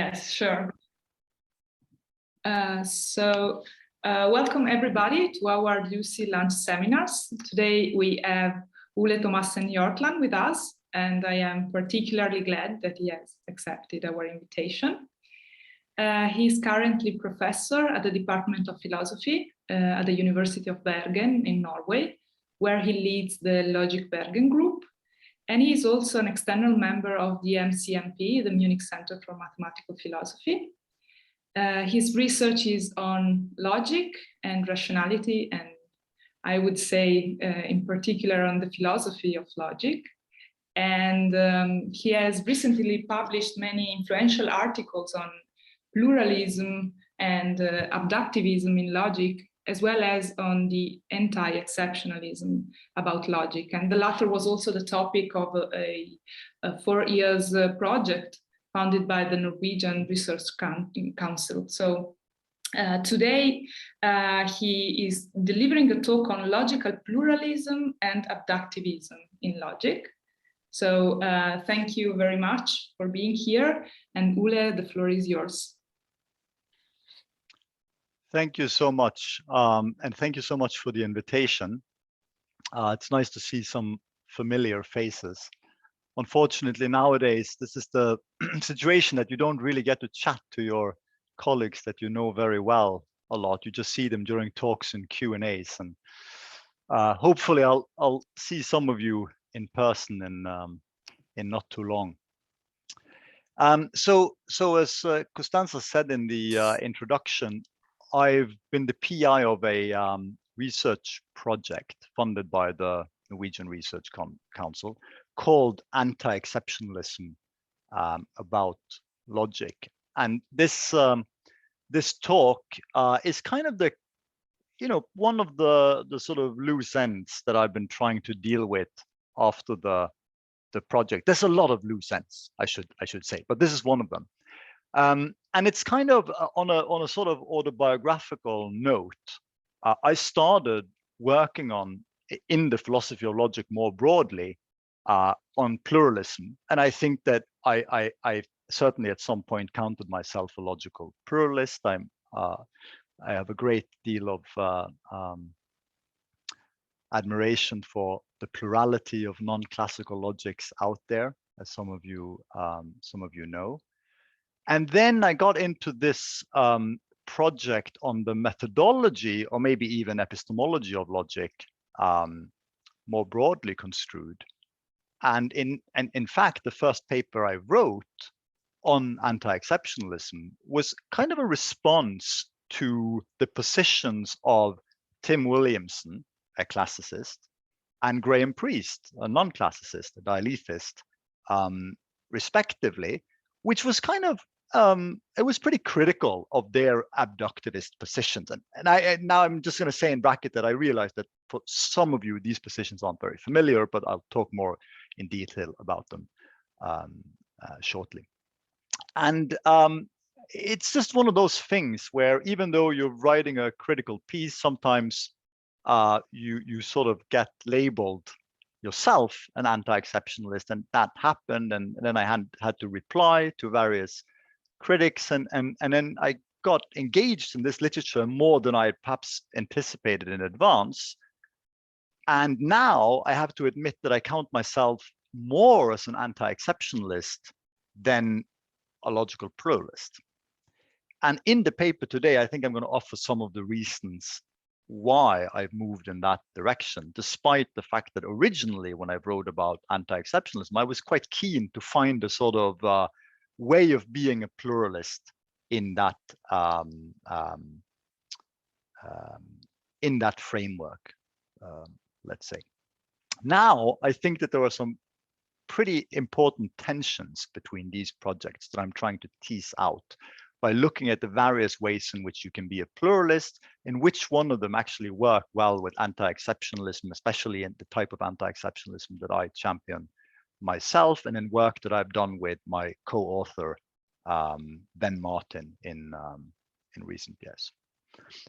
Yes, sure. Welcome everybody to our LUCI Lunch Seminars. Today we have Ole Thomassen Hjortland with us, and I am particularly glad that he has accepted our invitation. He's currently professor at the Department of Philosophy at the University of Bergen in Norway, where he leads the LUCI Bergen Group. And he is also an external member of the MCMP, the Munich Center for Mathematical Philosophy. His research is on logic and rationality, and I would say in particular on the philosophy of logic. And he has recently published many influential articles on pluralism and abductivism in logic, as well as on the anti-exceptionalism about logic. And the latter was also the topic of a 4 years project funded by the Norwegian Research Council. So today he is delivering a talk on logical pluralism and abductivism in logic. So thank you very much for being here. And Ole, the floor is yours. Thank you so much. And thank you so much for the invitation. It's nice to see some familiar faces. Unfortunately, nowadays, this is the situation that you don't really get to chat to your colleagues that you know very well a lot. You just see them during talks and Q&As. And hopefully I'll see some of you in person in not too long. So as Costanza said in the introduction, I've been the PI of a research project funded by the Norwegian Research Council called anti-exceptionalism about logic. And this this talk is kind of the, one of the sort of loose ends that I've been trying to deal with after the project. There's a lot of loose ends, I should say, but this is one of them. And it's kind of on a sort of autobiographical note. I started working in the philosophy of logic more broadly on pluralism, and I think that I certainly at some point counted myself a logical pluralist. I have a great deal of admiration for the plurality of non-classical logics out there, as some of you know. And then I got into this project on the methodology, or maybe even epistemology of logic, more broadly construed. And in fact, the first paper I wrote on anti-exceptionalism was kind of a response to the positions of Tim Williamson, a classicist, and Graham Priest, a non-classicist, a dialethist, respectively, which was kind of it was pretty critical of their abductivist positions. And now I'm just going to say in bracket that I realize that for some of you, these positions aren't very familiar, but I'll talk more in detail about them shortly. And it's just one of those things where even though you're writing a critical piece, sometimes you sort of get labeled yourself an anti-exceptionalist, and that happened. And then I had to reply to various critics, and then I got engaged in this literature more than I had perhaps anticipated in advance. And now I have to admit that I count myself more as an anti-exceptionalist than a logical pluralist. And in the paper today, I think I'm going to offer some of the reasons why I've moved in that direction, despite the fact that originally when I wrote about anti-exceptionalism, I was quite keen to find a sort of way of being a pluralist in that framework, let's say. Now, I think that there are some pretty important tensions between these projects that I'm trying to tease out by looking at the various ways in which you can be a pluralist, in which one of them actually work well with anti-exceptionalism, especially in the type of anti-exceptionalism that I champion myself, and in work that I've done with my co-author Ben Martin in recent years.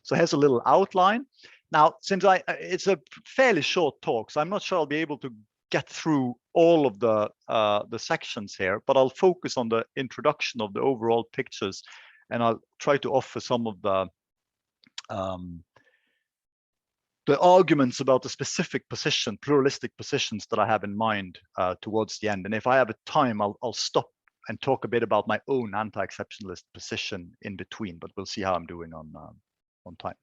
So here's a little outline. Now, since it's a fairly short talk, so I'm not sure I'll be able to get through all of the sections here, but I'll focus on the introduction of the overall pictures, and I'll try to offer some of the arguments about the specific position, pluralistic positions that I have in mind towards the end. And if I have a time, I'll stop and talk a bit about my own anti-exceptionalist position in between, but we'll see how I'm doing on time.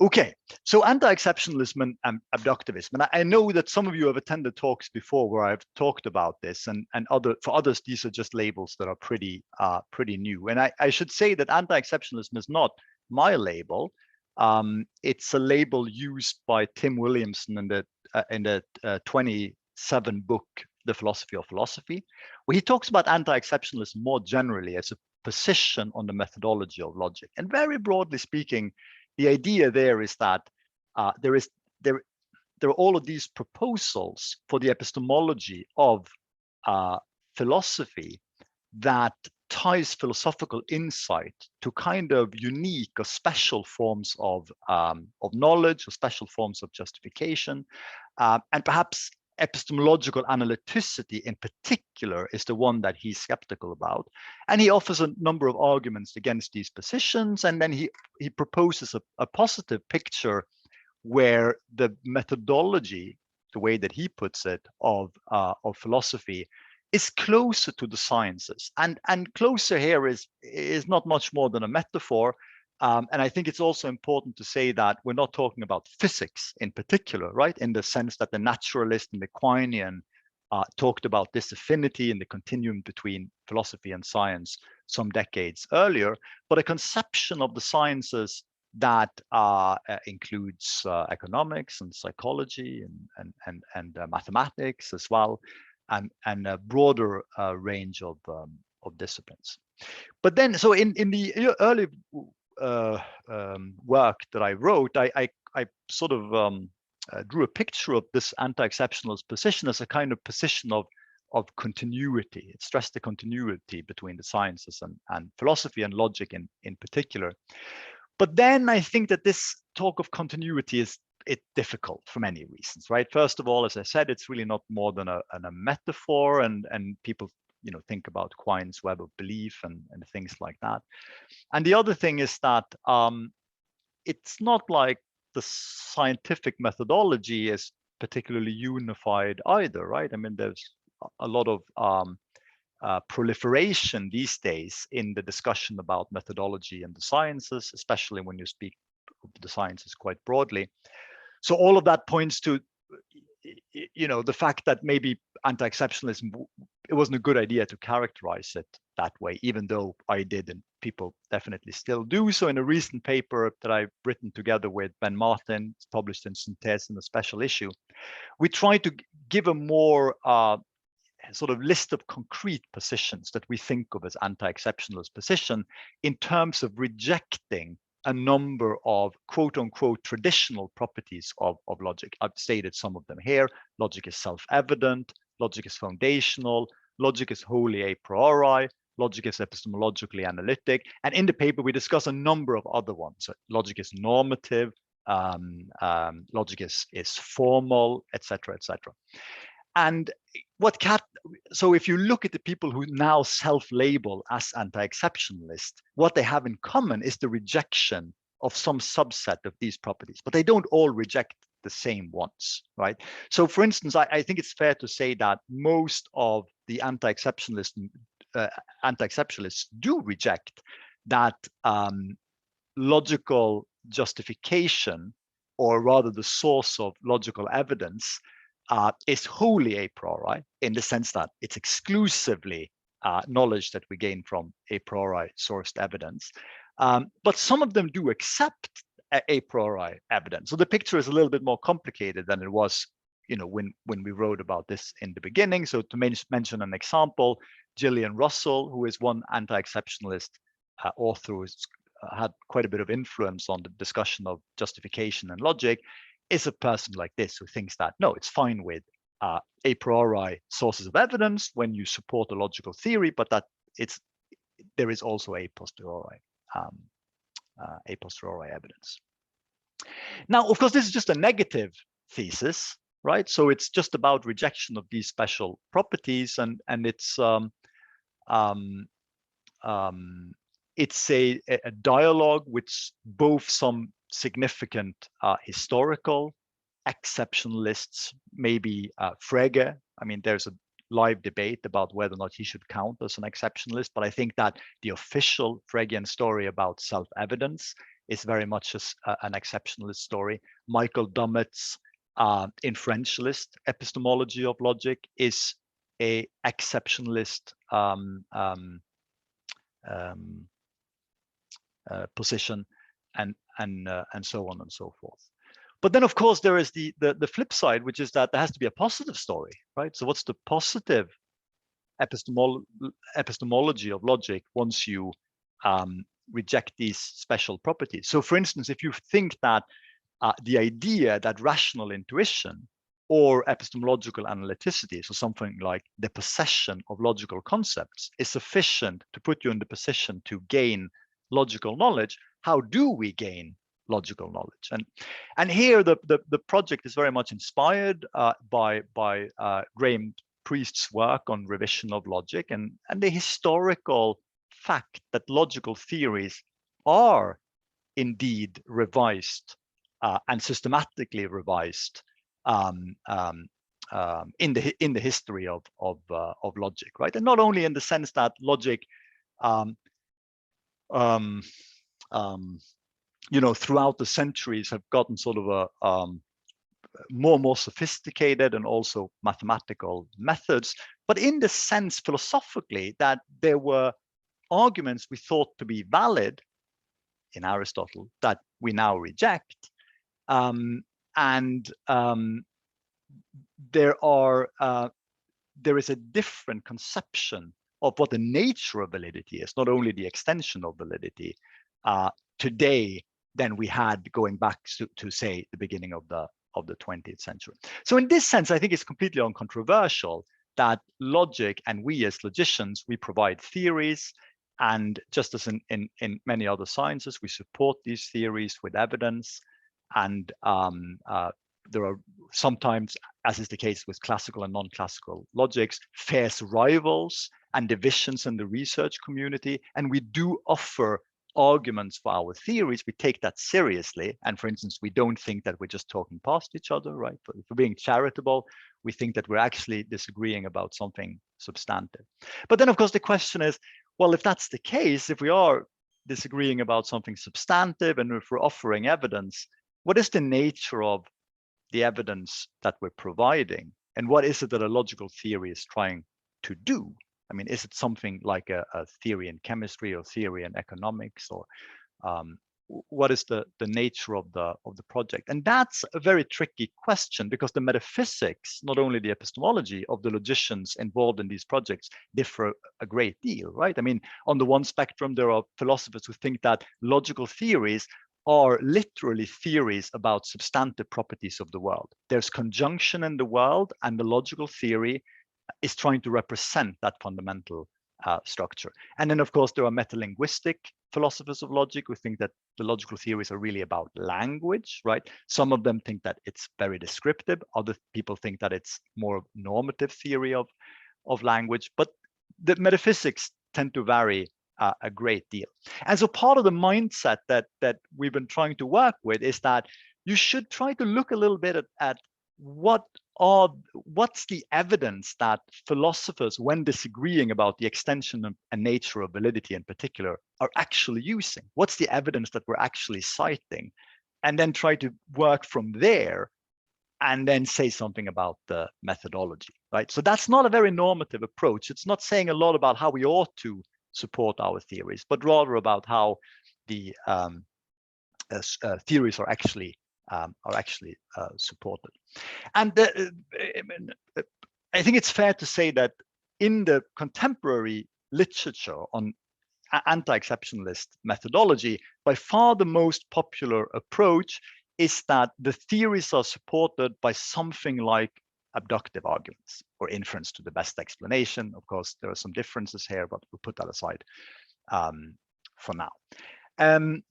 Okay, so anti-exceptionalism and abductivism. And I know that some of you have attended talks before where I've talked about this, and for others, these are just labels that are pretty new. And I should say that anti-exceptionalism is not my label. It's a label used by Tim Williamson in the 27 book, The Philosophy of Philosophy, where he talks about anti-exceptionalism more generally as a position on the methodology of logic. And very broadly speaking, the idea there is that there are all of these proposals for the epistemology of philosophy that ties philosophical insight to kind of unique or special forms of knowledge or special forms of justification, and perhaps epistemological analyticity in particular is the one that he's skeptical about. And he offers a number of arguments against these positions, and then he proposes a positive picture where the methodology, the way that he puts it, of philosophy is closer to the sciences. And closer here is not much more than a metaphor. And I think it's also important to say that we're not talking about physics in particular, right? In the sense that the naturalist and the Quinian talked about this affinity and the continuum between philosophy and science some decades earlier, but a conception of the sciences that includes economics and psychology and mathematics as well, and a broader range of disciplines. But then, so in the early work that I wrote, I sort of drew a picture of this anti-exceptionalist position as a kind of position of continuity. It stressed the continuity between the sciences and philosophy and logic in particular. But then I think that this talk of continuity is difficult for many reasons, right? First of all, as I said, it's really not more than a metaphor, and people think about Quine's web of belief and things like that. And the other thing is that it's not like the scientific methodology is particularly unified either, right? I mean, there's a lot of proliferation these days in the discussion about methodology and the sciences, especially when you speak of the sciences quite broadly. So all of that points to, the fact that maybe anti-exceptionalism, it wasn't a good idea to characterize it that way, even though I did, and people definitely still do. So in a recent paper that I've written together with Ben Martin, it's published in Synthèse in a special issue, we try to give a more sort of list of concrete positions that we think of as anti-exceptionalist position in terms of rejecting a number of quote unquote traditional properties of logic. I've stated some of them here. Logic is self-evident, logic is foundational, logic is wholly a priori, logic is epistemologically analytic. And in the paper, we discuss a number of other ones. So logic is normative, logic is formal, etc., etc. And so if you look at the people who now self-label as anti-exceptionalist, what they have in common is the rejection of some subset of these properties, but they don't all reject the same ones, right? So for instance, I think it's fair to say that most of the anti-exceptionalists do reject that logical justification, or rather the source of logical evidence, is wholly a priori, in the sense that it's exclusively knowledge that we gain from a priori sourced evidence. But some of them do accept a priori evidence. So the picture is a little bit more complicated than it was, when we wrote about this in the beginning. So to mention an example, Gillian Russell, who is one anti-exceptionalist author who's had quite a bit of influence on the discussion of justification and logic, is a person like this who thinks that, no, it's fine with a priori sources of evidence when you support a logical theory, but that there is also a posteriori evidence. Now, of course, this is just a negative thesis. right? So it's just about rejection of these special properties, and it's a dialogue with both some significant historical exceptionalists, maybe Frege. I mean, there's a live debate about whether or not he should count as an exceptionalist, but I think that the official Fregean story about self-evidence is very much an exceptionalist story. Michael Dummett's inferentialist epistemology of logic is a exceptionalist position, and so on and so forth. But then, of course, there is the flip side, which is that there has to be a positive story, right? So what's the positive epistemology of logic once you reject these special properties? So for instance, if you think that the idea that rational intuition or epistemological analyticity, so something like the possession of logical concepts, is sufficient to put you in the position to gain logical knowledge, how do we gain logical knowledge? And here the project is very much inspired by Graham Priest's work on revision of logic and the historical fact that logical theories are indeed revised and systematically revised in the history of logic, right? And not only in the sense that logic throughout the centuries have gotten sort of a more sophisticated and also mathematical methods, but in the sense philosophically that there were arguments we thought to be valid in Aristotle that we now reject, there is a different conception of what the nature of validity is, not only the extension of validity today than we had going back to say the beginning of the 20th century. So in this sense, I think it's completely uncontroversial that logic and we as logicians, we provide theories, and just as in many other sciences, we support these theories with evidence. And there are sometimes, as is the case with classical and non-classical logics, fierce rivals and divisions in the research community. And we do offer arguments for our theories. We take that seriously. And for instance, we don't think that we're just talking past each other, right? But if we're being charitable, we think that we're actually disagreeing about something substantive. But then, of course, the question is, well, if that's the case, if we are disagreeing about something substantive and if we're offering evidence, what is the nature of the evidence that we're providing? And what is it that a logical theory is trying to do? I mean, is it something like a theory in chemistry or theory in economics, or what is the nature of the project? And that's a very tricky question, because the metaphysics, not only the epistemology of the logicians involved in these projects, differ a great deal, right? I mean, on the one spectrum, there are philosophers who think that logical theories are literally theories about substantive properties of the world. There's conjunction in the world, and the logical theory is trying to represent that fundamental structure. And then, of course, there are metalinguistic philosophers of logic who think that the logical theories are really about language, right? Some of them think that it's very descriptive. Other people think that it's more normative theory of language. But the metaphysics tend to vary a great deal. And so part of the mindset that we've been trying to work with is that you should try to look a little bit at what's the evidence that philosophers, when disagreeing about the extension and nature of validity in particular, are actually using? What's the evidence that we're actually citing? And then try to work from there and then say something about the methodology, right? So that's not a very normative approach. It's not saying a lot about how we ought to support our theories, but rather about how the theories are actually supported. And I think it's fair to say that in the contemporary literature on anti-exceptionalist methodology, by far the most popular approach is that the theories are supported by something like abductive arguments, or inference to the best explanation. Of course, there are some differences here, but we'll put that aside for now.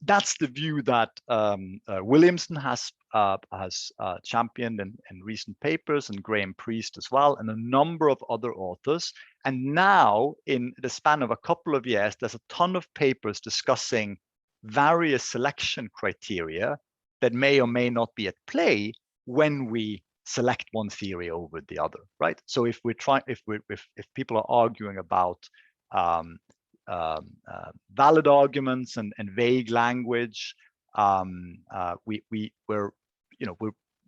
That's the view that Williamson has championed in recent papers, and Graham Priest as well, and a number of other authors. And now, in the span of a couple of years, there's a ton of papers discussing various selection criteria that may or may not be at play when we select one theory over the other, right? So if people are arguing about valid arguments and vague language, we're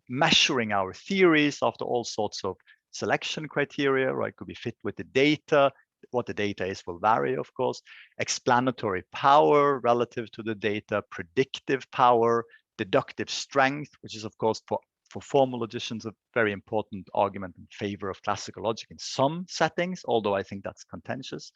measuring our theories after all sorts of selection criteria, right? Could be fit with the data. What the data is will vary, of course. Explanatory power relative to the data, predictive power, deductive strength, which is, of course, for formal logicians, a very important argument in favor of classical logic in some settings, although I think that's contentious.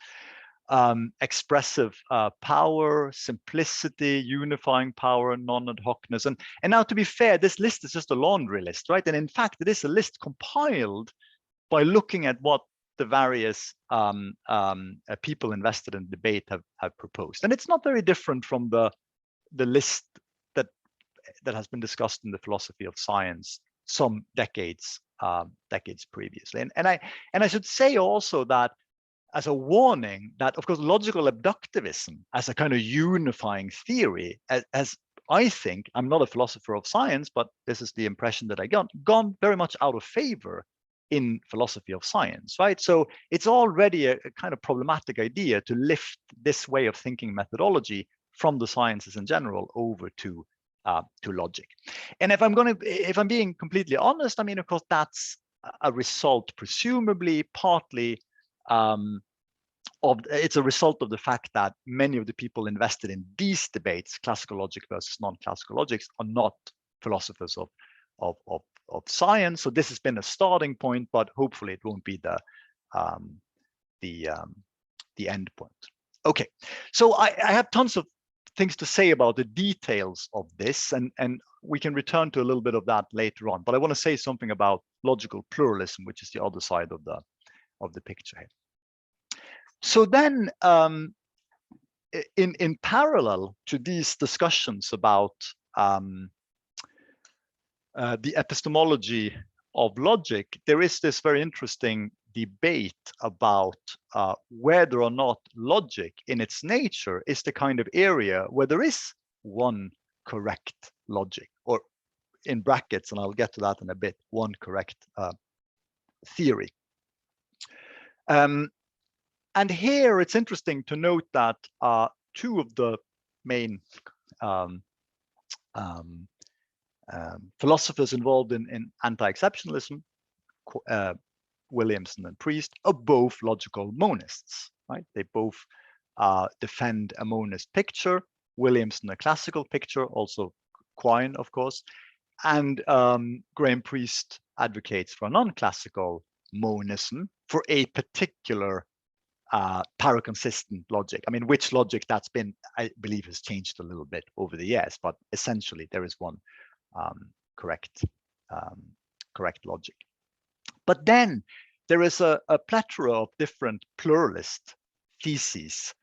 Expressive power, simplicity, unifying power, non-ad hocness. And now, to be fair, this list is just a laundry list, right? And in fact, it is a list compiled by looking at what the various people invested in debate have proposed. And it's not very different from the list that has been discussed in the philosophy of science some decades previously. And I should say also that, as a warning, that of course logical abductivism as a kind of unifying theory, as I think, I'm not a philosopher of science, but this is the impression that I got, gone very much out of favor in philosophy of science, right? So it's already a kind of problematic idea to lift this way of thinking methodology from the sciences in general over to logic. And if I'm being completely honest, I mean, of course, that's a result, presumably, partly it's a result of the fact that many of the people invested in these debates, classical logic versus non-classical logics, are not philosophers of science. So this has been a starting point, but hopefully it won't be the end point. Okay, so I have tons of things to say about the details of this, and we can return to a little bit of that later on. But I want to say something about logical pluralism, which is the other side of the picture here. So then, in parallel to these discussions about the epistemology of logic, there is this very interesting debate about whether or not logic in its nature is the kind of area where there is one correct logic, or in brackets, and I'll get to that in a bit, one correct theory. And here it's interesting to note that two of the main philosophers involved in anti-exceptionalism, Williamson and Priest, are both logical monists, right? They both defend a monist picture, Williamson a classical picture, also Quine, of course, and Graham Priest advocates for a non-classical monism for a particular paraconsistent logic. I mean, which logic that's been, I believe, has changed a little bit over the years, but essentially there is one correct logic. But then there is a plethora of different pluralist theses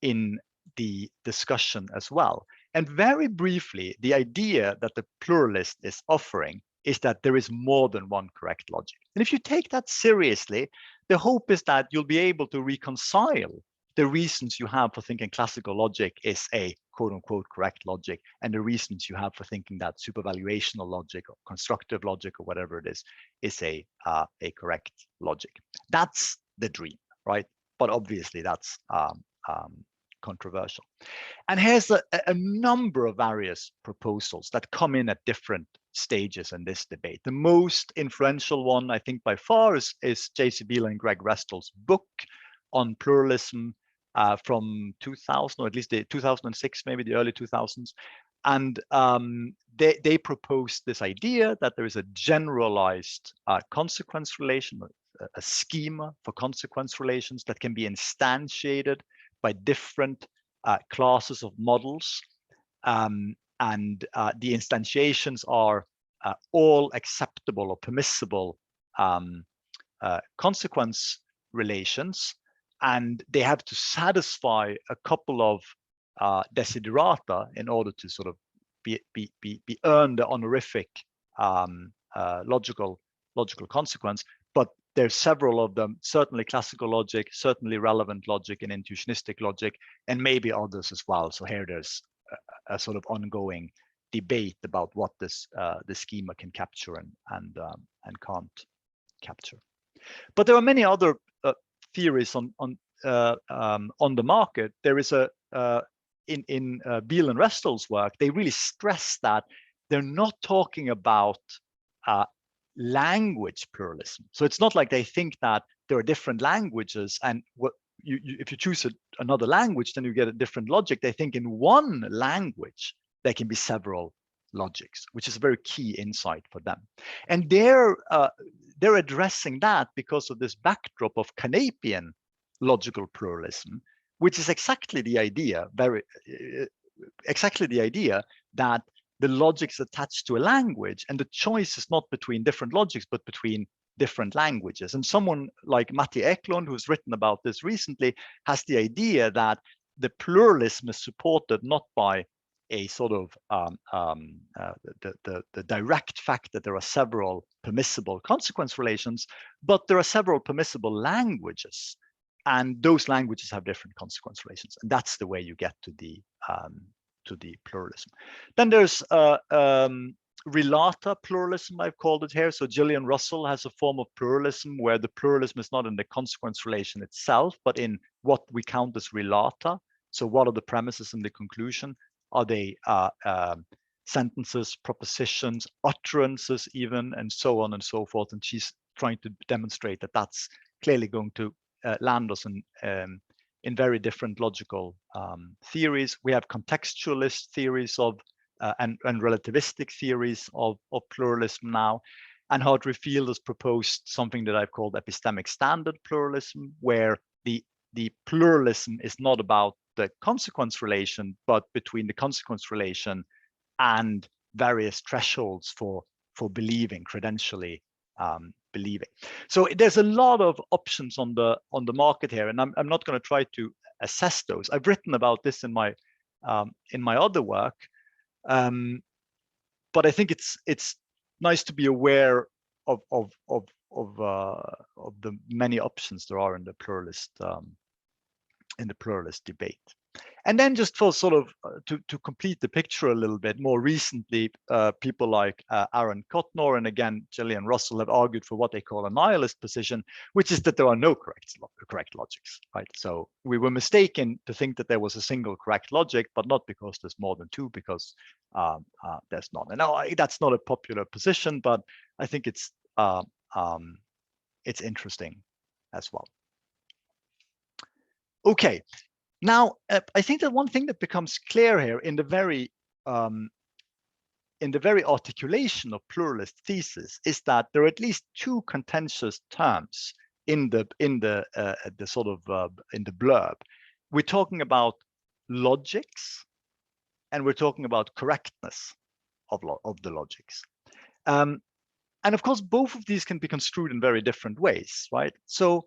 in the discussion as well. And very briefly, the idea that the pluralist is offering is that there is more than one correct logic. And if you take that seriously, the hope is that you'll be able to reconcile the reasons you have for thinking classical logic is a quote unquote correct logic, and the reasons you have for thinking that supervaluational logic or constructive logic or whatever it is a correct logic. That's the dream, right? But obviously that's controversial. And here's a number of various proposals that come in at different stages in this debate. The most influential one, I think by far, is J.C. Beale and Greg Restall's book on pluralism from 2000, or at least 2006, maybe the early 2000s. And they proposed this idea that there is a generalized consequence relation, a schema for consequence relations that can be instantiated by different classes of models. And the instantiations are all acceptable or permissible consequence relations, and they have to satisfy a couple of desiderata in order to sort of earn the honorific logical consequence, but there's several of them, certainly classical logic, certainly relevant logic and intuitionistic logic, and maybe others as well. So here there's a sort of ongoing debate about what this the schema can capture and can't capture. But there are many other theories on the market. There is a in Beal and Restall's work, they really stress that they're not talking about language pluralism. So it's not like they think that there are different languages, and what if you choose another language, then you get a different logic. They think in one language there can be several logics, which is a very key insight for them. And they're addressing that because of this backdrop of Knapian logical pluralism, which is exactly the idea, exactly the idea that the logic is attached to a language, and the choice is not between different logics, but between different languages. And someone like Matti Eklund, who's written about this recently, has the idea that the pluralism is supported not by a sort of the direct fact that there are several permissible consequence relations, but there are several permissible languages, and those languages have different consequence relations, and that's the way you get to the pluralism. Then there's relata pluralism, I've called it here. So Gillian Russell has a form of pluralism where the pluralism is not in the consequence relation itself, but in what we count as relata. So what are the premises and the conclusion? Are they sentences, propositions, utterances even, and so on and so forth? And she's trying to demonstrate that that's clearly going to land us in very different logical theories. We have contextualist theories of and relativistic theories of pluralism now. And Hartree Field has proposed something that I've called epistemic standard pluralism, where the pluralism is not about the consequence relation, but between the consequence relation and various thresholds for believing, credentially believing. So there's a lot of options on the market here, and I'm not going to try to assess those. I've written about this in my other work, but I think it's nice to be aware of the many options there are in the pluralist debate. And then just for sort of to complete the picture a little bit, more recently, people like Aaron Cotnor and again Gillian Russell have argued for what they call a nihilist position, which is that there are no correct logics, right? So we were mistaken to think that there was a single correct logic, but not because there's more than two, because there's not. And now that's not a popular position, but I think it's interesting as well. Okay. Now, I think that one thing that becomes clear here in the very articulation of pluralist thesis is that there are at least two contentious terms in the blurb. We're talking about logics, and we're talking about correctness of the logics. And of course, both of these can be construed in very different ways, right? So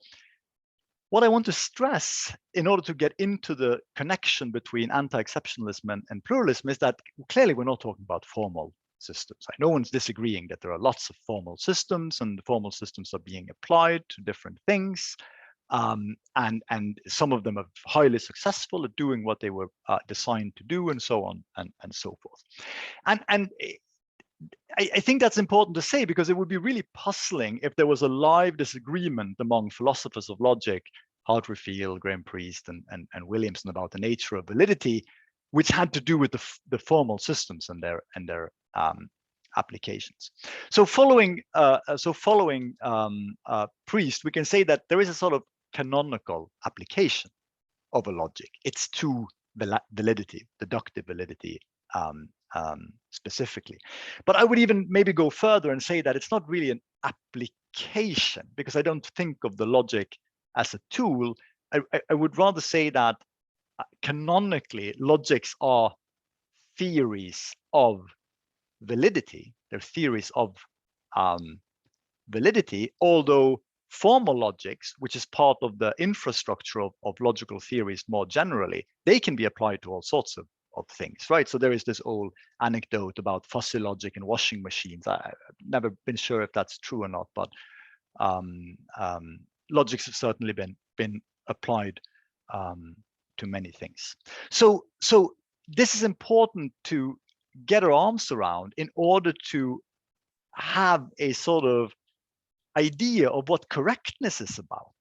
what I want to stress in order to get into the connection between anti-exceptionalism and pluralism is that clearly we're not talking about formal systems. No one's disagreeing that there are lots of formal systems, and the formal systems are being applied to different things. And some of them are highly successful at doing what they were designed to do, and so on and so forth. And I think that's important to say, because it would be really puzzling if there was a live disagreement among philosophers of logic, Hartree Field, Graham Priest, and Williamson, about the nature of validity, which had to do with the formal systems and their applications. So following Priest, we can say that there is a sort of canonical application of a logic. It's to validity, deductive validity. Specifically, but I would even maybe go further and say that it's not really an application, because I don't think of the logic as a tool. I would rather say that canonically logics are theories of validity. They're theories of validity, although formal logics, which is part of the infrastructure of logical theories more generally, they can be applied to all sorts of things, right? So there is this old anecdote about fuzzy logic in washing machines. I've never been sure if that's true or not, but logics have certainly been applied to many things. So this is important to get our arms around in order to have a sort of idea of what correctness is about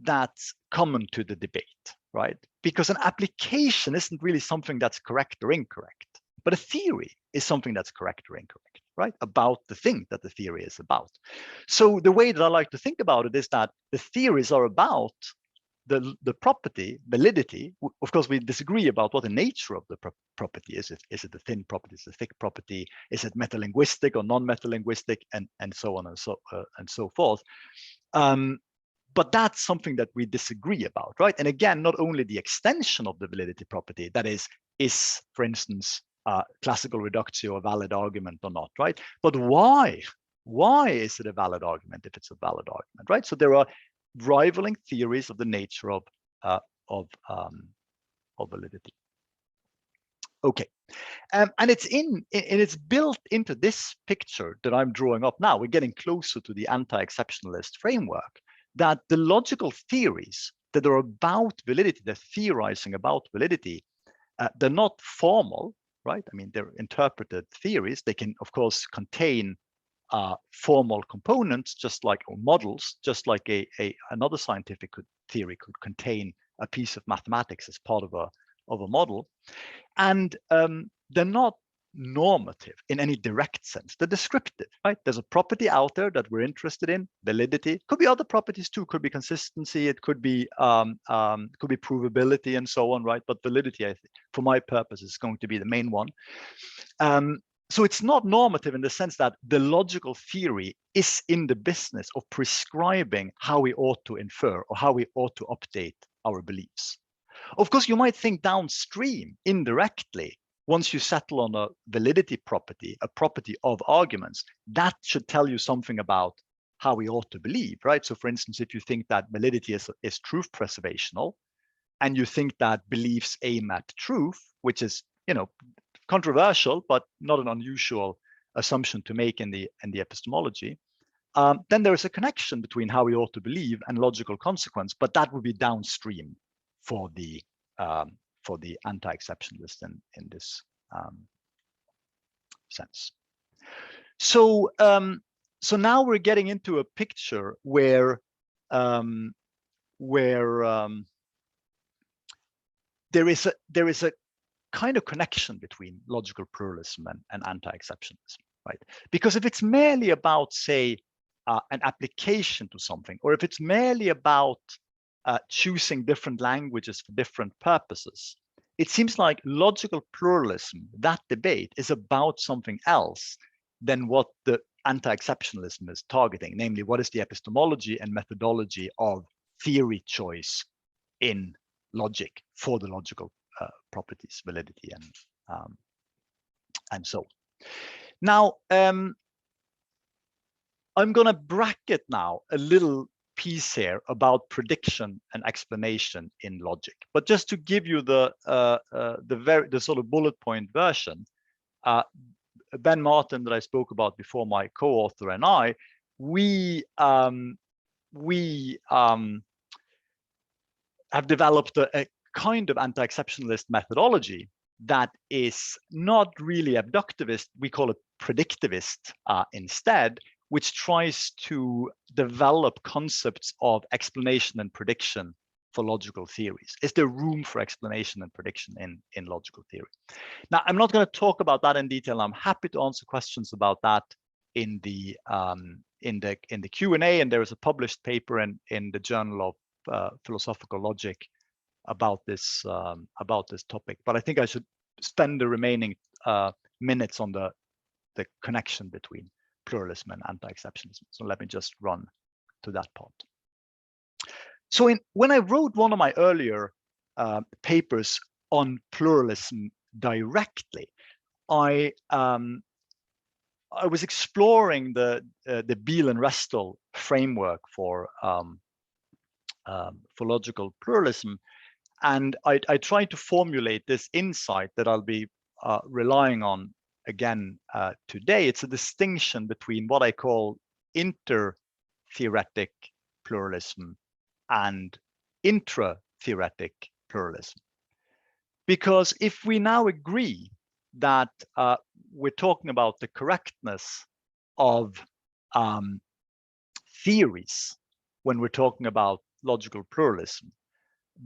that's common to the debate, right? Because an application isn't really something that's correct or incorrect, but a theory is something that's correct or incorrect, right? About the thing that the theory is about. So the way that I like to think about it is that the theories are about the property, validity. Of course, we disagree about what the nature of the property is. Is it a thin property? Is it a thick property? Is it metalinguistic or non-metalinguistic, and so on and so forth. But that's something that we disagree about, right? And again, not only the extension of the validity property, that is for instance, classical reductio a valid argument or not, right? But why is it a valid argument if it's a valid argument, right? So there are rivaling theories of the nature of validity. Okay, and it's built into this picture that I'm drawing up now. We're getting closer to the anti-exceptionalist framework, that the logical theories that are about validity, they're theorizing about validity, they're not formal, right? I mean, they're interpreted theories. They can, of course, contain formal components, just like, or models, just like another scientific theory could contain a piece of mathematics as part of a model. And they're not normative in any direct sense. They're descriptive, right? There's a property out there that we're interested in, validity. Could be other properties too. Could be consistency. It could be provability and so on, right? But validity, I think, for my purpose, is going to be the main one. So it's not normative in the sense that the logical theory is in the business of prescribing how we ought to infer or how we ought to update our beliefs. Of course, you might think downstream, indirectly, once you settle on a validity property, a property of arguments, that should tell you something about how we ought to believe, right? So for instance, if you think that validity is truth preservational, and you think that beliefs aim at truth, which is, controversial, but not an unusual assumption to make in the epistemology, then there is a connection between how we ought to believe and logical consequence, but that would be downstream for the anti-exceptionalist in this sense. So now we're getting into a picture where there is a kind of connection between logical pluralism and anti-exceptionalism, right? Because if it's merely about, say, an application to something, or if it's merely about choosing different languages for different purposes, it seems like logical pluralism, that debate, is about something else than what the anti-exceptionalism is targeting, namely what is the epistemology and methodology of theory choice in logic for the logical properties, validity, and so on. Now, I'm going to bracket now a little piece here about prediction and explanation in logic. But just to give you the sort of bullet point version, Ben Martin, that I spoke about before, my co-author, and I, we have developed a kind of anti-exceptionalist methodology that is not really abductivist. We call it predictivist instead, which tries to develop concepts of explanation and prediction for logical theories. Is there room for explanation and prediction in logical theory? Now, I'm not going to talk about that in detail. I'm happy to answer questions about that in the Q&A, and there is a published paper in the Journal of Philosophical Logic about this topic. But I think I should spend the remaining minutes on the connection between pluralism and anti-exceptionalism. So let me just run to that part. So when I wrote one of my earlier papers on pluralism directly, I was exploring the Beal and Restel framework for logical pluralism, I try to formulate this insight that I'll be relying on again today. It's a distinction between what I call inter-theoretic pluralism and intra-theoretic pluralism. Because if we now agree that we're talking about the correctness of theories when we're talking about logical pluralism,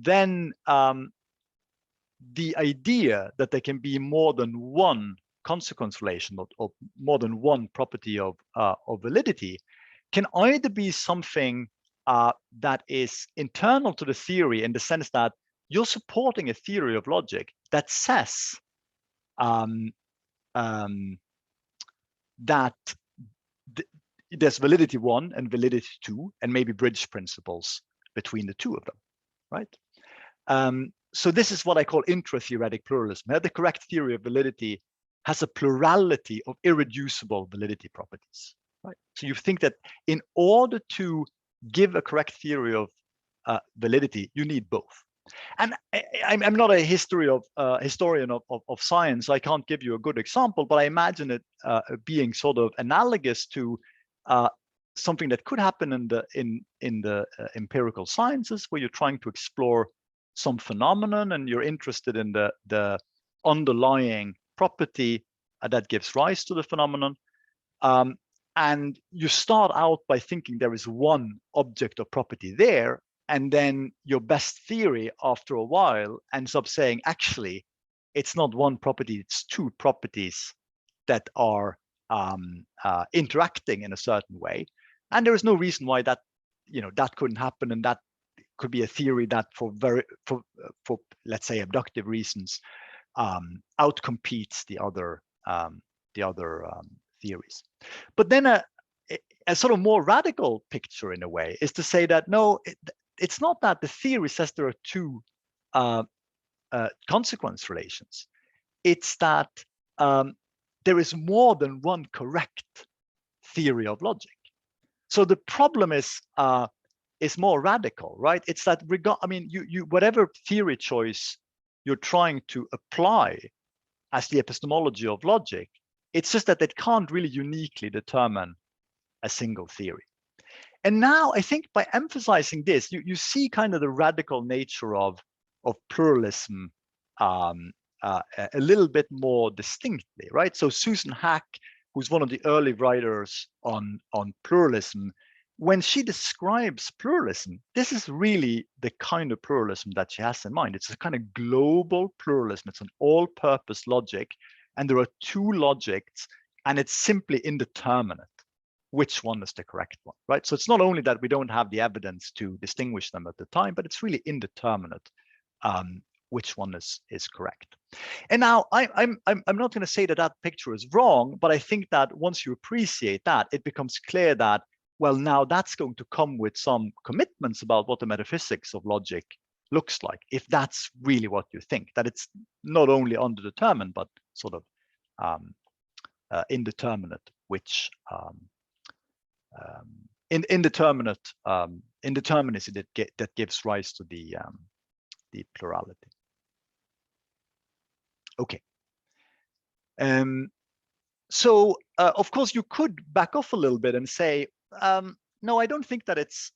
then the idea that there can be more than one consequence relation or more than one property of validity can either be something that is internal to the theory in the sense that you're supporting a theory of logic that says that there's validity 1 and validity 2, and maybe bridge principles between the two of them, right? So this is what I call intra-theoretic pluralism. The correct theory of validity has a plurality of irreducible validity properties, right? So you think that in order to give a correct theory of validity, you need both. And I'm not a historian of science, so I can't give you a good example, but I imagine it being sort of analogous to something that could happen in the empirical sciences, where you're trying to explore some phenomenon and you're interested in the underlying property that gives rise to the phenomenon. And you start out by thinking there is one object or property there, and then your best theory after a while ends up saying, actually, it's not one property, it's two properties that are interacting in a certain way. And there is no reason why that couldn't happen, and that could be a theory that for let's say abductive reasons outcompetes the other theories. But then a sort of more radical picture in a way is to say that no, it's not that the theory says there are two consequence relations. It's that there is more than one correct theory of logic. So the problem is more radical, right? It's that whatever theory choice you're trying to apply as the epistemology of logic, it's just that it can't really uniquely determine a single theory. And now I think by emphasizing this, you see kind of the radical nature of pluralism a little bit more distinctly, right? So Susan Hack, who's one of the early writers on pluralism, when she describes pluralism, this is really the kind of pluralism that she has in mind. It's a kind of global pluralism. It's an all-purpose logic, and there are two logics, and it's simply indeterminate which one is the correct one, right? So it's not only that we don't have the evidence to distinguish them at the time, but it's really indeterminate which one is correct. And now I'm not going to say that picture is wrong, but I think that once you appreciate that, it becomes clear that, well, now that's going to come with some commitments about what the metaphysics of logic looks like, if that's really what you think, that it's not only underdetermined, but sort of indeterminate, which indeterminacy that gives rise to the plurality. Okay. So of course you could back off a little bit and say, no, I don't think that it's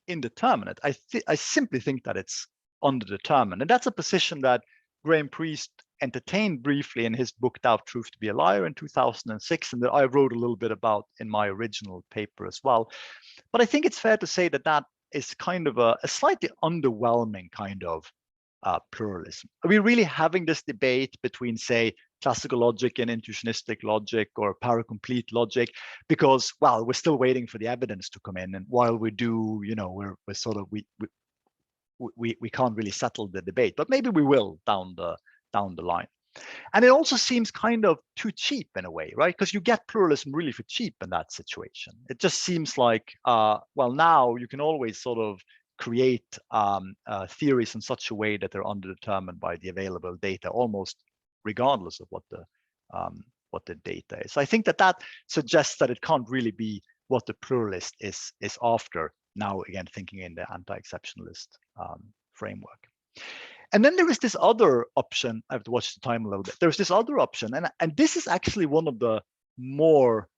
indeterminate. I simply think that it's underdetermined, and that's a position that Graham Priest entertained briefly in his book Doubt Truth to be a Liar in 2006, and that I wrote a little bit about in my original paper as well. But I think it's fair to say that that is kind of a slightly underwhelming kind of pluralism. Are we really having this debate between, say, classical logic and intuitionistic logic or paracomplete logic? Because, well, we're still waiting for the evidence to come in, and while we do, we're sort of we can't really settle the debate, but maybe we will down the line. And it also seems kind of too cheap in a way, right? Because you get pluralism really for cheap in that situation. It just seems like, well, now you can always sort of create theories in such a way that they're underdetermined by the available data, almost regardless of what the data is. So I think that suggests that it can't really be what the pluralist is after. Now, again, thinking in the anti-exceptionalist framework. And then there is this other option. I have to watch the time a little bit. There's this other option, and this is actually one of the more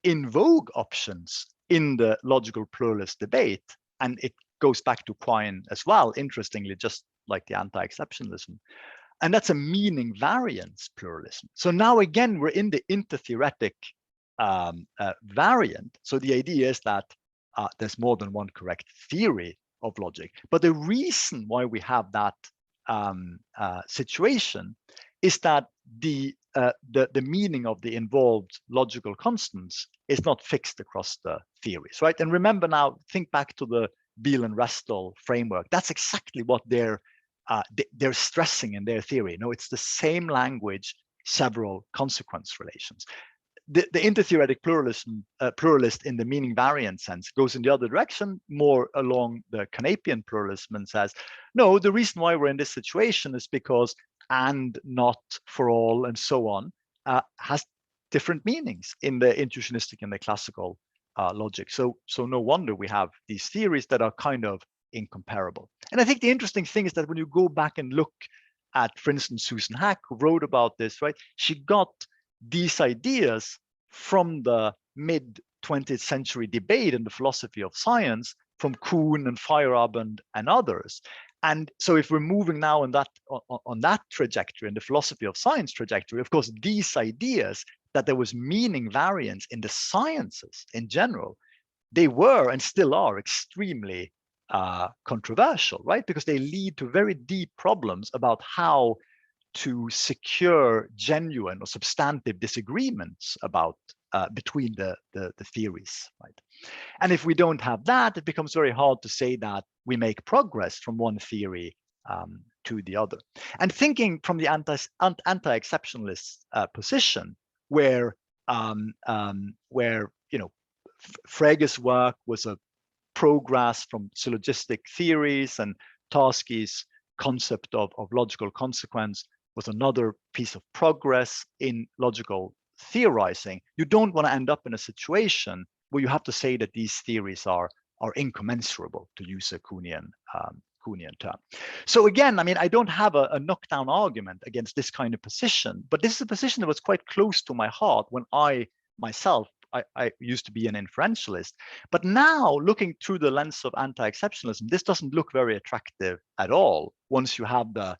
in vogue options in the logical pluralist debate, and it goes back to Quine as well, interestingly, just like the anti-exceptionalism. And that's a meaning variance pluralism. So now again, we're in the intertheoretic variant. So the idea is that there's more than one correct theory of logic. But the reason why we have that situation is that the meaning of the involved logical constants is not fixed across the theories, right? And remember now, think back to the Beal and Restall framework. That's exactly what they're stressing in their theory. No, it's the same language, several consequence relations. The intertheoretic pluralist in the meaning variant sense goes in the other direction, more along the Knapian pluralism, and says, no, the reason why we're in this situation is because and, not, for all, and so on has different meanings in the intuitionistic and the classical logic. So no wonder we have these theories that are kind of incomparable. And I think the interesting thing is that when you go back and look at, for instance, Susan Hack, who wrote about this, right? She got these ideas from the mid 20th century debate in the philosophy of science from Kuhn and Feyerabend and others. And so if we're moving now on that trajectory, in the philosophy of science trajectory, of course, these ideas that there was meaning variance in the sciences in general, they were and still are extremely controversial, right? Because they lead to very deep problems about how to secure genuine or substantive disagreements about between the theories, right? And if we don't have that, it becomes very hard to say that we make progress from one theory to the other. And thinking from the anti-exceptionalist position, where Frege's work was a progress from syllogistic theories, and Tarski's concept of logical consequence was another piece of progress in logical theorizing. You don't want to end up in a situation where you have to say that these theories are incommensurable, to use a Kuhnian term. So again, I mean, I don't have a knockdown argument against this kind of position, but this is a position that was quite close to my heart when I myself used to be an inferentialist. But now, looking through the lens of anti-exceptionalism, this doesn't look very attractive at all once you have the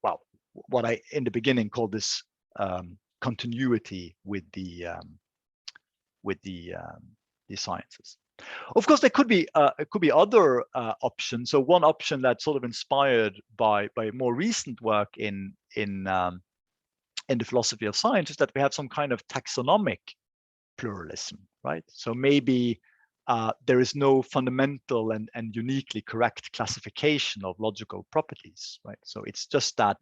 well, what I in the beginning called this continuity with the sciences. Of course, there could be other options. So one option that's sort of inspired by more recent work in the philosophy of science is that we have some kind of taxonomic pluralism, right? So maybe there is no fundamental and uniquely correct classification of logical properties, right? So it's just that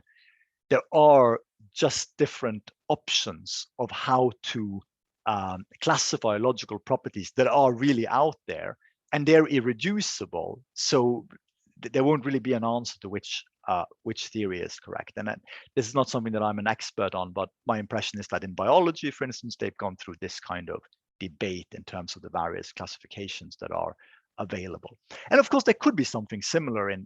there are just different options of how to classify logical properties that are really out there, and they're irreducible. So there won't really be an answer to which theory is correct. And this is not something that I'm an expert on, but my impression is that in biology, for instance, they've gone through this kind of debate in terms of the various classifications that are available. And of course, there could be something similar in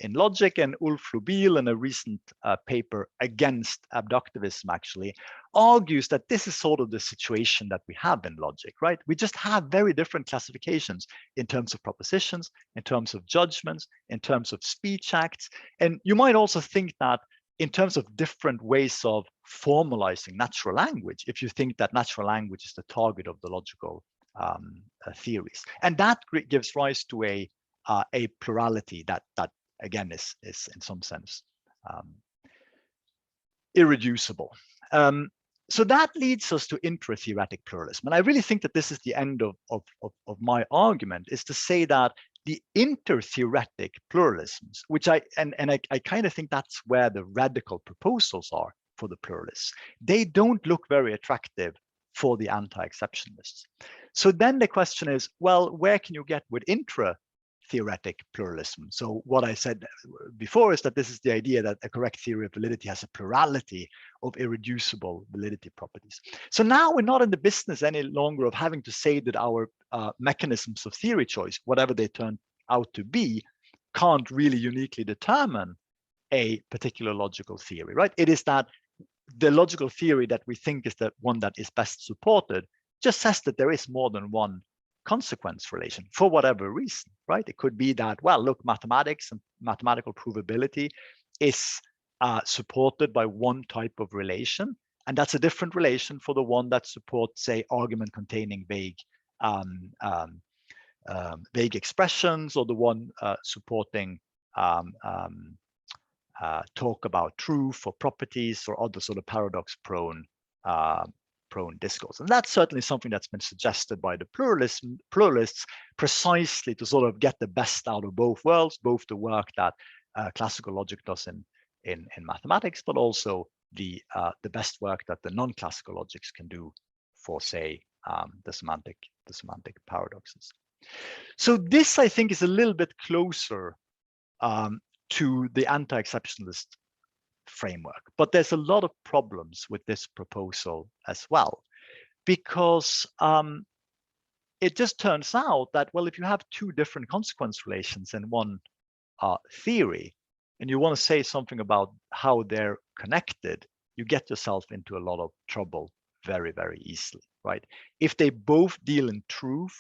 logic, and Ulf Lubil, in a recent paper against abductivism, actually argues that this is sort of the situation that we have in logic, right? We just have very different classifications in terms of propositions, in terms of judgments, in terms of speech acts. And you might also think that in terms of different ways of formalizing natural language, if you think that natural language is the target of the logical theories. And that gives rise to a plurality that again is in some sense irreducible. So that leads us to intratheoretic pluralism. And I really think that this is the end of my argument, is to say that the intertheoretic pluralisms, which I kind of think that's where the radical proposals are for the pluralists, they don't look very attractive for the anti-exceptionalists. So then the question is, well, where can you get with intra-theoretic pluralism? So what I said before is that this is the idea that a correct theory of validity has a plurality of irreducible validity properties. So now we're not in the business any longer of having to say that our mechanisms of theory choice, whatever they turn out to be, can't really uniquely determine a particular logical theory, right? It is that the logical theory that we think is the one that is best supported just says that there is more than one consequence relation for whatever reason, right? It could be that, well, look, mathematics and mathematical provability is supported by one type of relation, and that's a different relation for the one that supports, say, argument containing vague vague expressions, or the one supporting talk about truth or properties or other sort of paradox-prone discourse. And that's certainly something that's been suggested by the pluralists precisely to sort of get the best out of both worlds, both the work that classical logic does in mathematics, but also the best work that the non-classical logics can do for, say, the semantic paradoxes. So this, I think, is a little bit closer to the anti-exceptionalist framework, but there's a lot of problems with this proposal as well, because it just turns out that, well, if you have two different consequence relations in one theory, and you want to say something about how they're connected, you get yourself into a lot of trouble very, very easily, right? If they both deal in truth,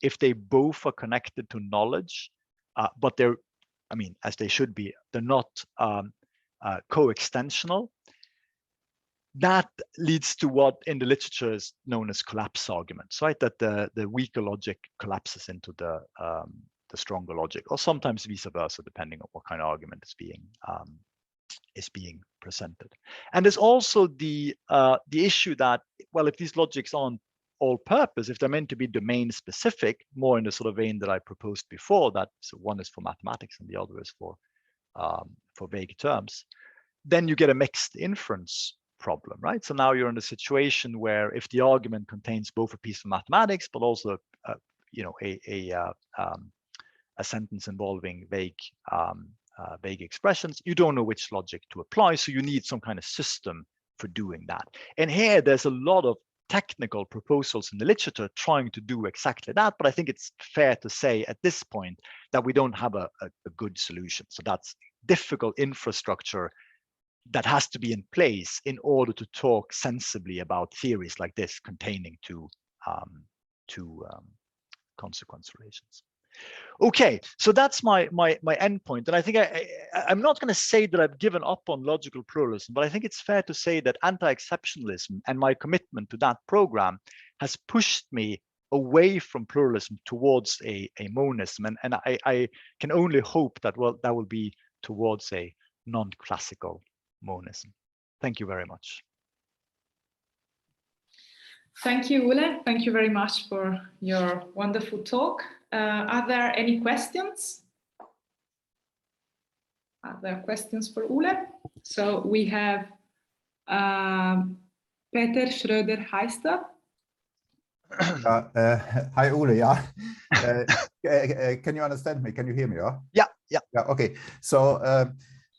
if they both are connected to knowledge, but they're, I mean, as they should be, they're not coextensional, that leads to what in the literature is known as collapse arguments, right? That the weaker logic collapses into the stronger logic, or sometimes vice versa, depending on what kind of argument is being presented. And there's also the issue that, well, if these logics aren't all-purpose, if they're meant to be domain-specific, more in the sort of vein that I proposed before, that so one is for mathematics and the other is for vague terms, then you get a mixed inference problem, right? So now you're in a situation where if the argument contains both a piece of mathematics, but also a sentence involving vague expressions, you don't know which logic to apply, so you need some kind of system for doing that. And here there's a lot of technical proposals in the literature trying to do exactly that, but I think it's fair to say at this point that we don't have a good solution. So that's difficult infrastructure that has to be in place in order to talk sensibly about theories like this containing two consequence relations. Okay, so that's my end point, and I think I'm not going to say that I've given up on logical pluralism, but I think it's fair to say that anti-exceptionalism and my commitment to that program has pushed me away from pluralism towards a monism, and I can only hope that, well, that will be towards a non-classical monism. Thank you very much. Thank you, Ole. Thank you very much for your wonderful talk. Are there any questions? Are there questions for Ole? So we have Peter Schröder-Heister. Hi, Ole. Yeah. Can you understand me? Can you hear me? Yeah. Okay. So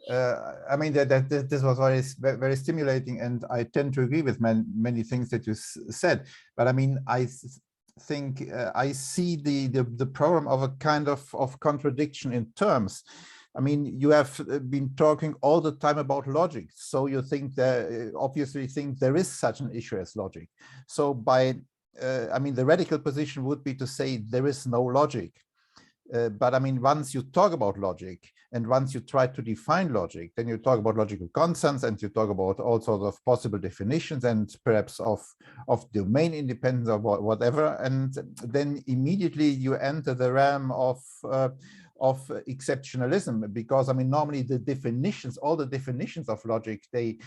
I mean that this was very stimulating, and I tend to agree with many things that you said. But I mean, I think I see the problem of a kind of contradiction in terms. I mean, you have been talking all the time about logic, so you think that obviously think there is such an issue as logic. So by I mean, the radical position would be to say there is no logic. But I mean, once you talk about logic and once you try to define logic, then you talk about logical constants and you talk about all sorts of possible definitions and perhaps of domain independence or whatever. And then immediately you enter the realm of exceptionalism, because I mean, normally the definitions, all the definitions of logic, they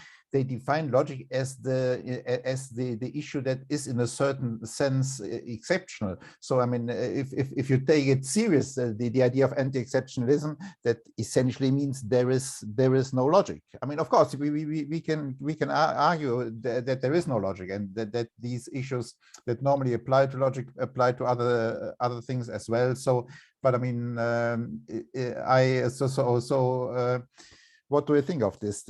define logic as the issue that is in a certain sense exceptional. So I mean, if you take it serious, the idea of anti-exceptionalism, that essentially means there is no logic. I mean, of course, we can argue that there is no logic, and that these issues that normally apply to logic apply to other things as well. So, but I mean, what do you think of this?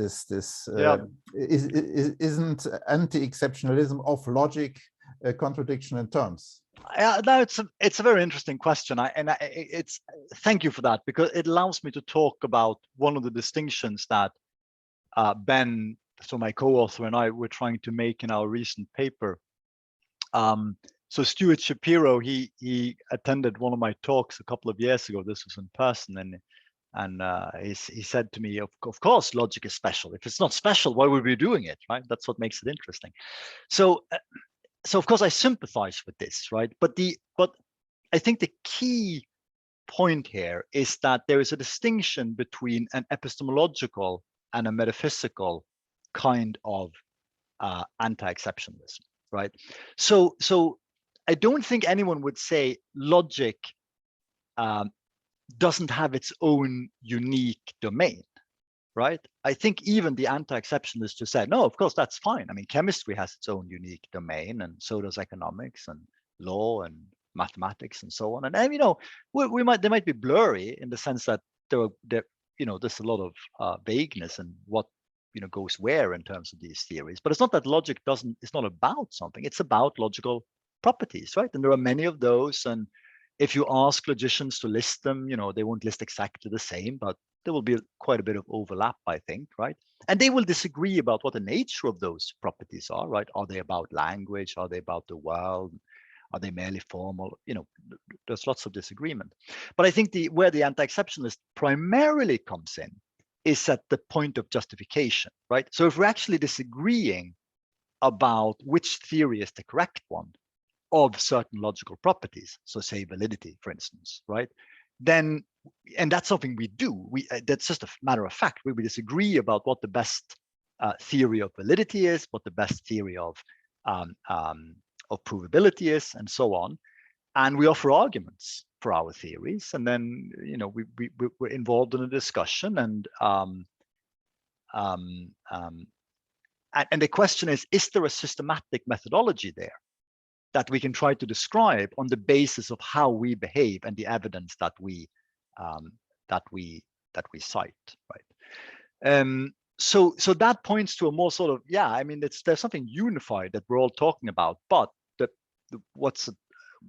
Isn't anti-exceptionalism of logic a contradiction in terms? Yeah, no, it's a very interesting question. Thank you for that, because it allows me to talk about one of the distinctions that Ben, so my co-author, and I were trying to make in our recent paper. So Stuart Shapiro, he attended one of my talks a couple of years ago. This was in person, and he said to me, of course, logic is special. If it's not special, why would we be doing it, right? That's what makes it interesting. So of course I sympathize with this, right? But I think the key point here is that there is a distinction between an epistemological and a metaphysical kind of anti-exceptionalism, right? So I don't think anyone would say logic doesn't have its own unique domain, right? I think even the anti-exceptionists just said, no, of course, that's fine. I mean, chemistry has its own unique domain, and so does economics and law and mathematics and so on. And you know, they might be blurry in the sense that there's a lot of vagueness in what goes where in terms of these theories. But it's not that logic it's not about something. It's about logical properties, right? And there are many of those. And if you ask logicians to list them, they won't list exactly the same, but there will be quite a bit of overlap, I think, right? And they will disagree about what the nature of those properties are, right? Are they about language? Are they about the world? Are they merely formal? There's lots of disagreement. But I think where the anti-exceptionalist primarily comes in is at the point of justification, right? So if we're actually disagreeing about which theory is the correct one of certain logical properties, so say validity, for instance, right? Then, and that's something we do. That's just a matter of fact. We disagree about what the best theory of validity is, what the best theory of provability is, and so on. And we offer arguments for our theories, and then we're involved in a discussion, and the question is there a systematic methodology there that we can try to describe on the basis of how we behave and the evidence that we cite, right? So that points to a more sort of, there's something unified that we're all talking about, but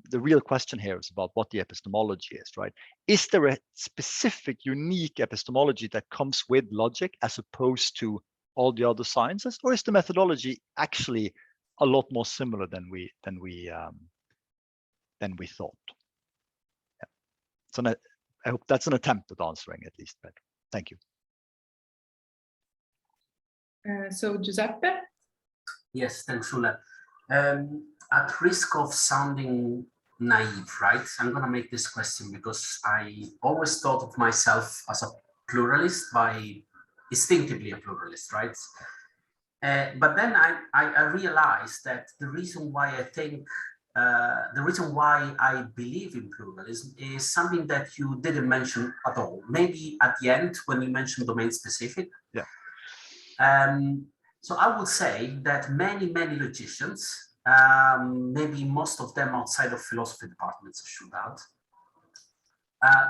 the real question here is about what the epistemology is, right? Is there a specific, unique epistemology that comes with logic as opposed to all the other sciences, or is the methodology actually a lot more similar than we thought? Yeah. So I hope that's an attempt at answering at least better. Thank you. So Giuseppe? Yes, thanks, Ole. At risk of sounding naive, right? I'm going to make this question because I always thought of myself as a pluralist, instinctively a pluralist, right? But then I realized that the reason why I believe in pluralism is something that you didn't mention at all. Maybe at the end when you mentioned domain specific. Yeah. So I would say that many logicians, maybe most of them outside of philosophy departments, I should add,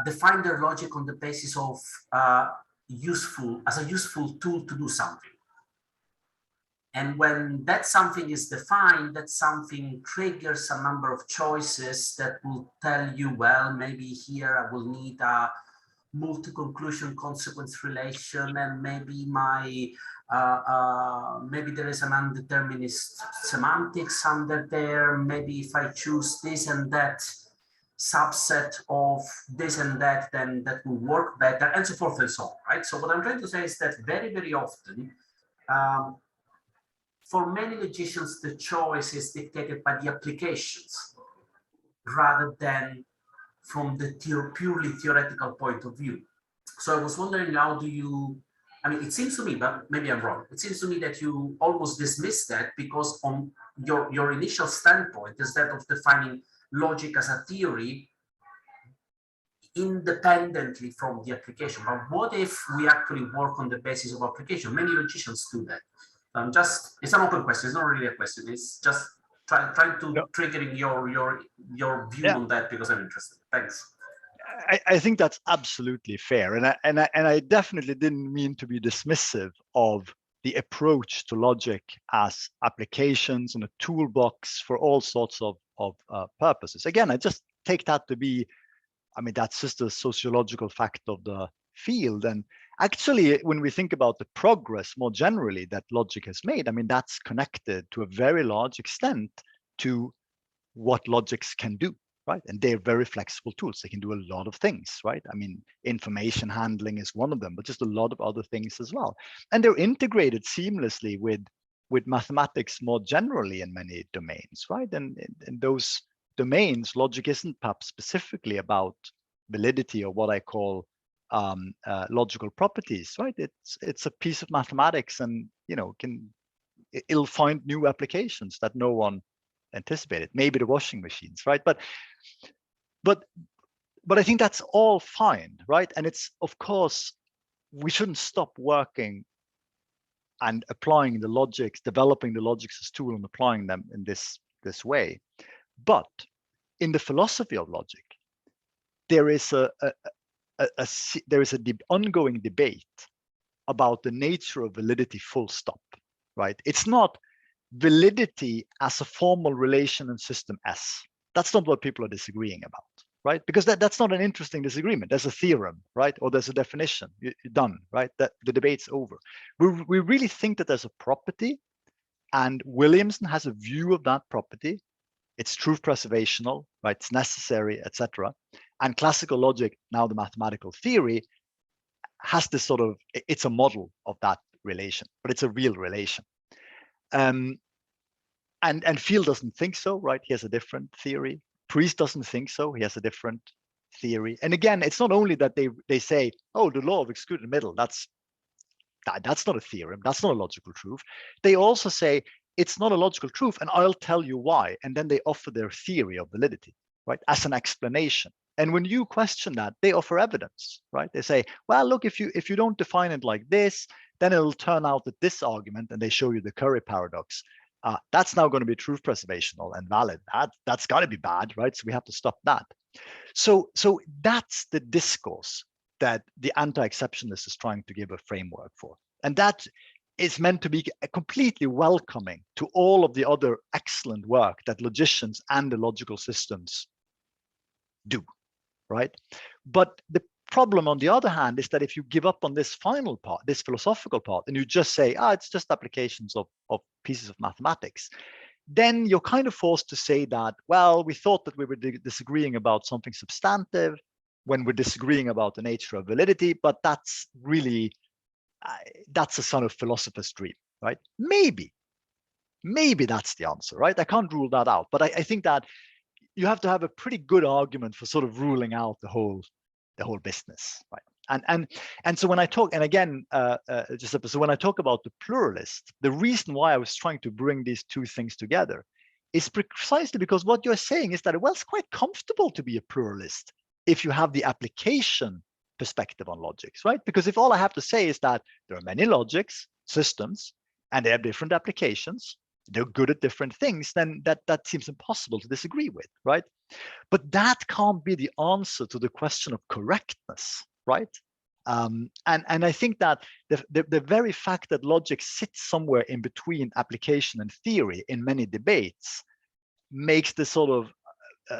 define their logic on the basis of as a useful tool to do something. And when that something is defined, that something triggers a number of choices that will tell you, well, maybe here I will need a multi-conclusion consequence relation, and maybe maybe there is an undeterminist semantics under there. Maybe if I choose this and that subset of this and that, then that will work better, and so forth and so on, right? So what I'm trying to say is that very often, for many logicians, the choice is dictated by the applications rather than from the purely theoretical point of view. So I was wondering, how do you, it seems to me, but maybe I'm wrong, it seems to me that you almost dismiss that because on your initial standpoint is that of defining logic as a theory independently from the application. But what if we actually work on the basis of application? Many logicians do that. It's an open question. It's not really a question. It's just trying to triggering your view on that because I'm interested. Thanks. I think that's absolutely fair, and I definitely didn't mean to be dismissive of the approach to logic as applications and a toolbox for all sorts of purposes. Again, I just take that to be, I mean, that's just a sociological fact of the field. And actually, when we think about the progress more generally that logic has made, I mean, that's connected to a very large extent to what logics can do, right? And they're very flexible tools. They can do a lot of things, right? I mean, information handling is one of them, but just a lot of other things as well. And they're integrated seamlessly with mathematics more generally in many domains, right? And in those domains, logic isn't perhaps specifically about validity or what I call logical properties, right? It's a piece of mathematics, and it'll find new applications that no one anticipated. Maybe the washing machines, right? But I think that's all fine, right? And it's, of course, we shouldn't stop working and applying the logics, developing the logics as tool and applying them in this way. But in the philosophy of logic, there is an ongoing debate about the nature of validity, full stop, right? It's not validity as a formal relation in system S. That's not what people are disagreeing about, right? Because that's not an interesting disagreement. There's a theorem, right? Or there's a definition. You're done, right? That the debate's over. We really think that there's a property, and Williamson has a view of that property. It's truth preservational, right? It's necessary, etc. And classical logic, now the mathematical theory, has this sort of, it's a model of that relation, but it's a real relation. And Field doesn't think so, right? He has a different theory. Priest doesn't think so. He has a different theory. And again, it's not only that they say, oh, the law of excluded middle, that's not a theorem. That's not a logical truth. They also say it's not a logical truth, and I'll tell you why. And then they offer their theory of validity, right, as an explanation. And when you question that, they offer evidence, right? They say, well, look, if you don't define it like this, then it'll turn out that this argument, and they show you the Curry paradox, that's now going to be truth preservational and valid. That's got to be bad, right? So we have to stop that. So that's the discourse that the anti-exceptionalist is trying to give a framework for. And that is meant to be completely welcoming to all of the other excellent work that logicians and the logical systems do, right? But the problem, on the other hand, is that if you give up on this final part, this philosophical part, and you just say, it's just applications of pieces of mathematics, then you're kind of forced to say that, well, we thought that we were disagreeing about something substantive when we're disagreeing about the nature of validity, but that's really, that's a sort of philosopher's dream, right? Maybe that's the answer, right? I can't rule that out, but I think that you have to have a pretty good argument for sort of ruling out the whole business, right? And so when I talk, and again, so when I talk about the pluralist, the reason why I was trying to bring these two things together is precisely because what you're saying is that, well, it's quite comfortable to be a pluralist if you have the application perspective on logics, right? Because if all I have to say is that there are many logics systems and they have different applications, they're good at different things, then that seems impossible to disagree with, right? But that can't be the answer to the question of correctness, right? And I think that the very fact that logic sits somewhere in between application and theory in many debates makes the sort of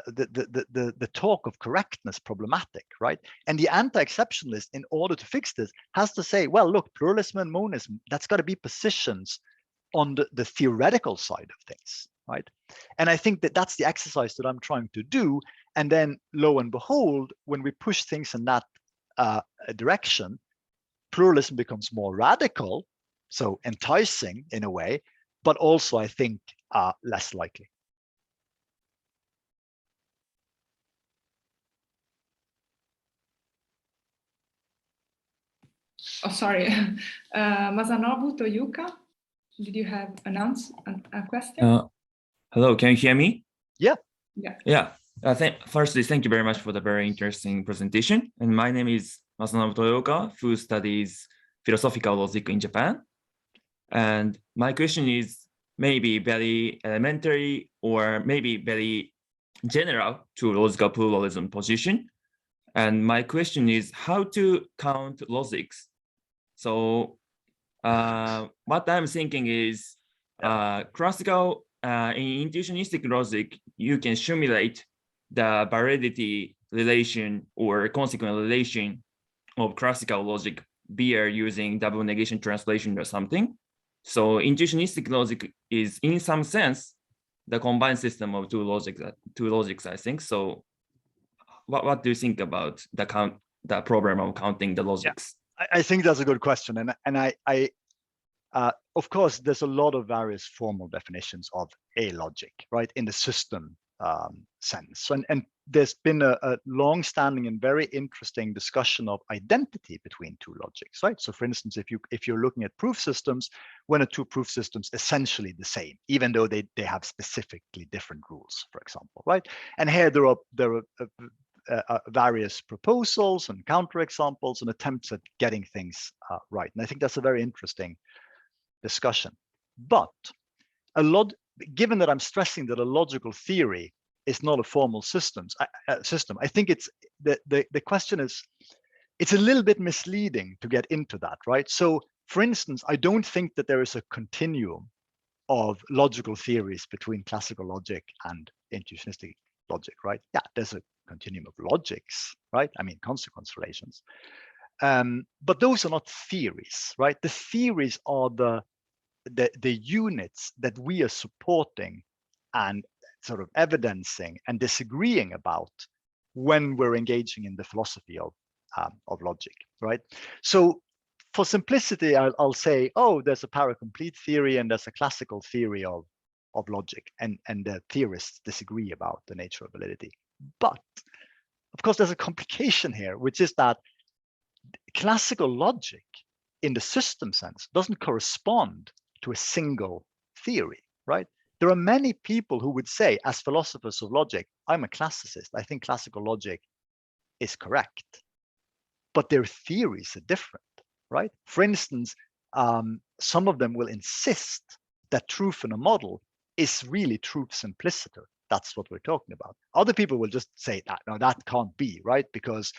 the talk of correctness problematic, right? And the anti-exceptionalist, in order to fix this, has to say, well, look, pluralism and monism, that's got to be positions on the theoretical side of things, right? And I think that that's the exercise that I'm trying to do. And then, lo and behold, when we push things in that direction, pluralism becomes more radical, so enticing in a way, but also, I think, less likely. Oh, sorry. Masanobu Toyuka, did you have a question? Hello, can you hear me? Yeah. Firstly, thank you very much for the very interesting presentation. And my name is Masanobu Toyuka, who studies philosophical logic in Japan. And my question is maybe very elementary or maybe very general to logical pluralism position. And my question is how to count logics. So what I'm thinking is classical in intuitionistic logic, you can simulate the validity relation or consequent relation of classical logic via using double negation translation or something. So intuitionistic logic is, in some sense, the combined system of two logics, I think. So what do you think about the problem of counting the logics? Yeah, I think that's a good question. And I of course, there's a lot of various formal definitions of a logic, right, in the system sense. And there's been a long-standing and very interesting discussion of identity between two logics, right? So for instance, if you're looking at proof systems, when are two proof systems essentially the same, even though they have specifically different rules, for example, right? And here there are various proposals and counterexamples and attempts at getting things right. And I think that's a very interesting discussion. But given that I'm stressing that a logical theory is not a formal system, I think it's the question is, it's a little bit misleading to get into that, right? So for instance, I don't think that there is a continuum of logical theories between classical logic and intuitionistic logic, right? Yeah, there's a continuum of logics, right? I mean, consequence relations. But those are not theories, right? The theories are the units that we are supporting and sort of evidencing and disagreeing about when we're engaging in the philosophy of logic, right? So for simplicity, I'll say, oh, there's a paracomplete theory and there's a classical theory of logic, and the theorists disagree about the nature of validity. But of course, there's a complication here, which is that classical logic in the system sense doesn't correspond to a single theory, right? There are many people who would say, as philosophers of logic, I'm a classicist. I think classical logic is correct, but their theories are different, right? For instance, some of them will insist that truth in a model is really truth simpliciter. That's what we're talking about. Other people will just say that, no, that can't be, right? Because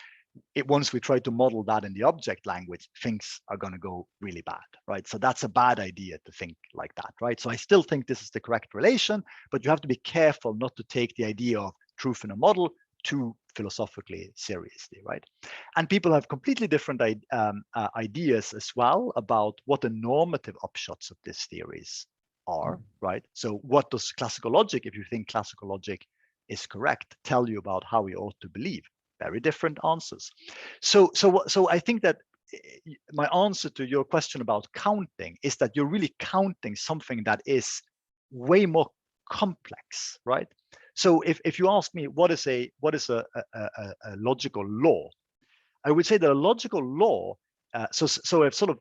once we try to model that in the object language, things are going to go really bad, right? So that's a bad idea to think like that, right? So I still think this is the correct relation, but you have to be careful not to take the idea of truth in a model too philosophically seriously, right? And people have completely different ideas as well about what the normative upshots of these theories are, right? So what does classical logic, if you think classical logic is correct, tell you about how we ought to believe? Very different answers. So I think that my answer to your question about counting is that you're really counting something that is way more complex, right? So if you ask me what is a logical law, I would say that a logical law, so a sort of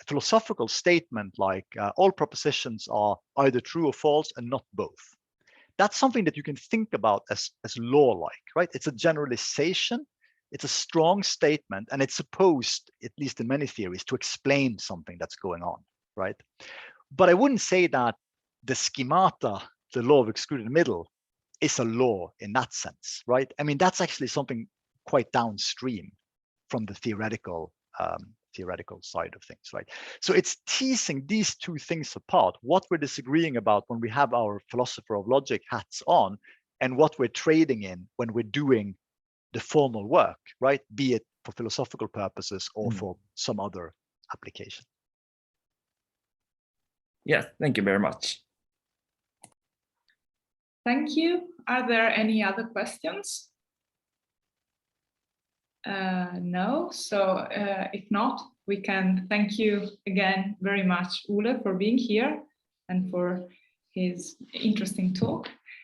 philosophical statement like all propositions are either true or false and not both. That's something that you can think about as law-like, right? It's a generalization, it's a strong statement, and it's supposed, at least in many theories, to explain something that's going on, right? But I wouldn't say that the schemata, the law of excluded middle, is a law in that sense, right? I mean, that's actually something quite downstream from the theoretical side of things, right? So it's teasing these two things apart, what we're disagreeing about when we have our philosopher of logic hats on, and what we're trading in when we're doing the formal work, right? Be it for philosophical purposes or for some other application. Yes, thank you very much. Thank you. Are there any other questions? No, so if not, we can thank you again very much, Ole, for being here and for his interesting talk.